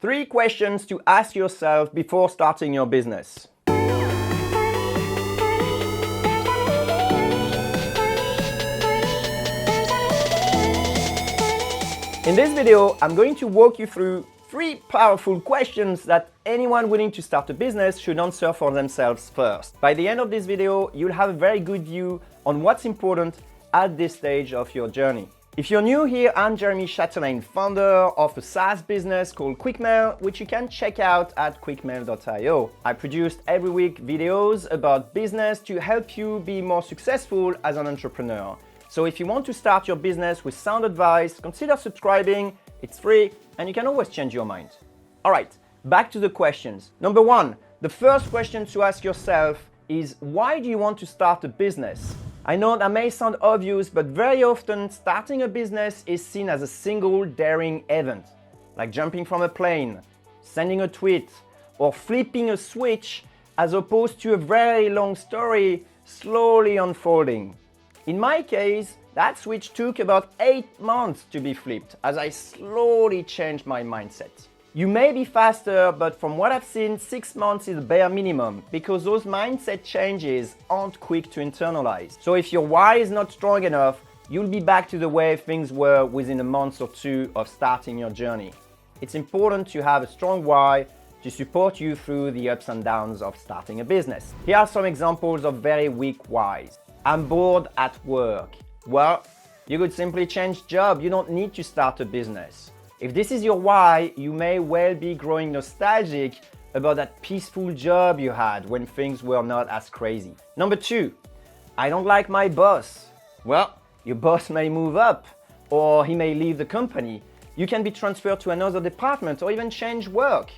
3 questions to ask yourself before starting your business. In this video, I'm going to walk you through 3 powerful questions that anyone willing to start a business should answer for themselves first. By the end of this video, you'll have a very good view on what's important at this stage of your journey. If you're new here, I'm Jeremy Chatelain, founder of a SaaS business called Quickmail, which you can check out at quickmail.io. I produced every week videos about business to help you be more successful as an entrepreneur. So if you want to start your business with sound advice, consider subscribing. It's free and you can always change your mind. All right, back to the questions. Number 1, the first question to ask yourself is, why do you want to start a business? I know that may sound obvious, but very often starting a business is seen as a single daring event, like jumping from a plane, sending a tweet, or flipping a switch, as opposed to a very long story slowly unfolding. In my case, that switch took about 8 months to be flipped as I slowly changed my mindset. You may be faster, but from what I've seen, 6 months is the bare minimum because those mindset changes aren't quick to internalize. So if your why is not strong enough, you'll be back to the way things were within a month or 2 of starting your journey. It's important to have a strong why to support you through the ups and downs of starting a business. Here are some examples of very weak whys. I'm bored at work. Well, you could simply change job. You don't need to start a business. If this is your why, you may well be growing nostalgic about that peaceful job you had when things were not as crazy. Number 2, I don't like my boss. Well, your boss may move up or he may leave the company. You can be transferred to another department or even change work.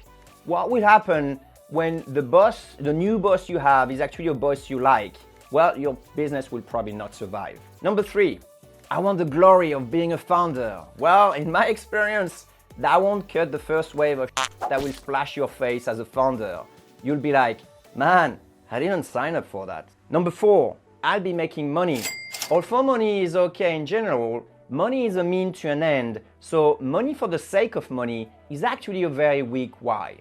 What will happen when the new boss you have is actually a boss you like? Well, your business will probably not survive. Number 3, I want the glory of being a founder. Well, in my experience, that won't cut the first wave of that will splash your face as a founder. You'll be like, man, I didn't sign up for that. Number 4, I'll be making money. Although money is okay in general, money is a mean to an end, so money for the sake of money is actually a very weak why.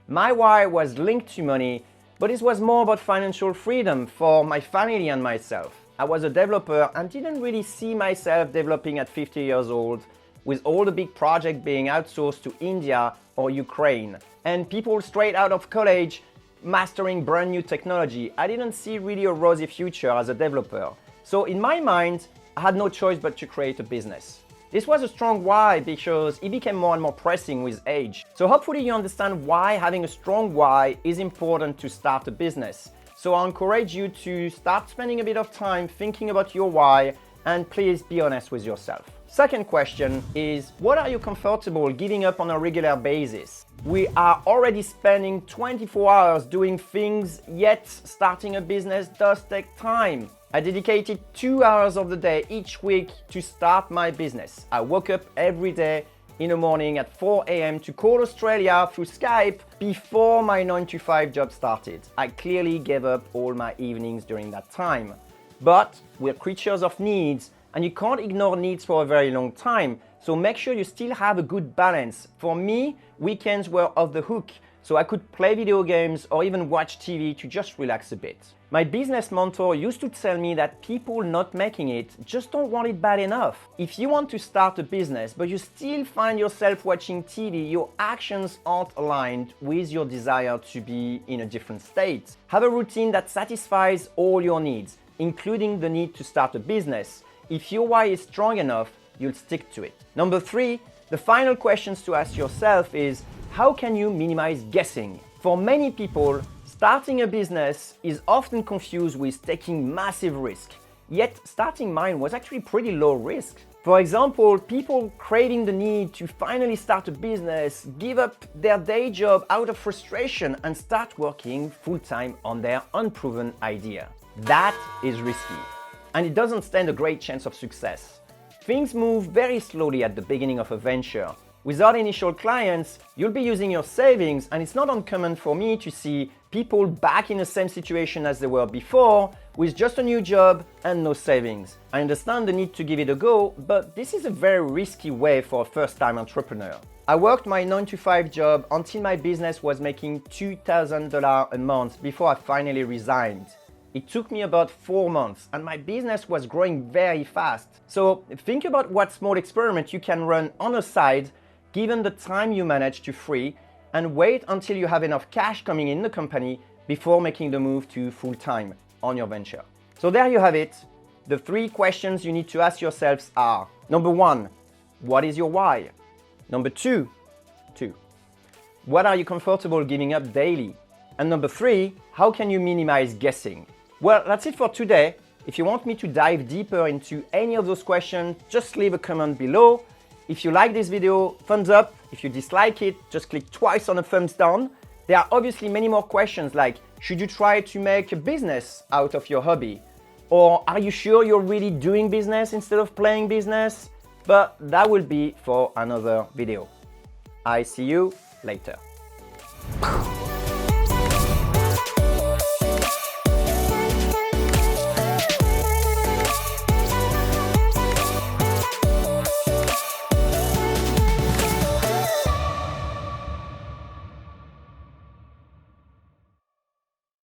My why was linked to money, but it was more about financial freedom for my family and myself. I was a developer and didn't really see myself developing at 50 years old, with all the big projects being outsourced to India or Ukraine, and people straight out of college mastering brand new technology. I didn't see really a rosy future as a developer. So in my mind, I had no choice but to create a business. This was a strong why because it became more and more pressing with age. So hopefully you understand why having a strong why is important to start a business. So I encourage you to start spending a bit of time thinking about your why, and please be honest with yourself. Second question is, what are you comfortable giving up on a regular basis? We are already spending 24 hours doing things, yet starting a business does take time. I dedicated 2 hours of the day each week to start my business. I woke up every day in the morning at 4 a.m. to call Australia through Skype before my 9-to-5 job started. I clearly gave up all my evenings during that time. But we're creatures of needs and you can't ignore needs for a very long time. So make sure you still have a good balance. For me, weekends were off the hook, so I could play video games or even watch TV to just relax a bit. My business mentor used to tell me that people not making it just don't want it bad enough. If you want to start a business but you still find yourself watching TV, your actions aren't aligned with your desire to be in a different state. Have a routine that satisfies all your needs, including the need to start a business. If your why is strong enough, you'll stick to it. Number 3, the final questions to ask yourself is, how can you minimize guessing? For many people, starting a business is often confused with taking massive risk, yet starting mine was actually pretty low risk. For example, people craving the need to finally start a business give up their day job out of frustration and start working full-time on their unproven idea. That is risky, and it doesn't stand a great chance of success. Things move very slowly at the beginning of a venture. Without initial clients, you'll be using your savings, and it's not uncommon for me to see people back in the same situation as they were before with just a new job and no savings. I understand the need to give it a go, but this is a very risky way for a first-time entrepreneur. I worked my 9-to-5 job until my business was making $2,000 a month before I finally resigned. It took me about 4 months and my business was growing very fast. So think about what small experiment you can run on the side given the time you manage to free, and wait until you have enough cash coming in the company before making the move to full-time on your venture. So there you have it. The 3 questions you need to ask yourselves are: number 1, what is your why? Number 2, what are you comfortable giving up daily? And number 3, how can you minimize guessing? Well, that's it for today. If you want me to dive deeper into any of those questions, just leave a comment below. If you like this video, thumbs up. If you dislike it, just click twice on the thumbs down. There are obviously many more questions like, should you try to make a business out of your hobby? Or are you sure you're really doing business instead of playing business? But that will be for another video. I see you later.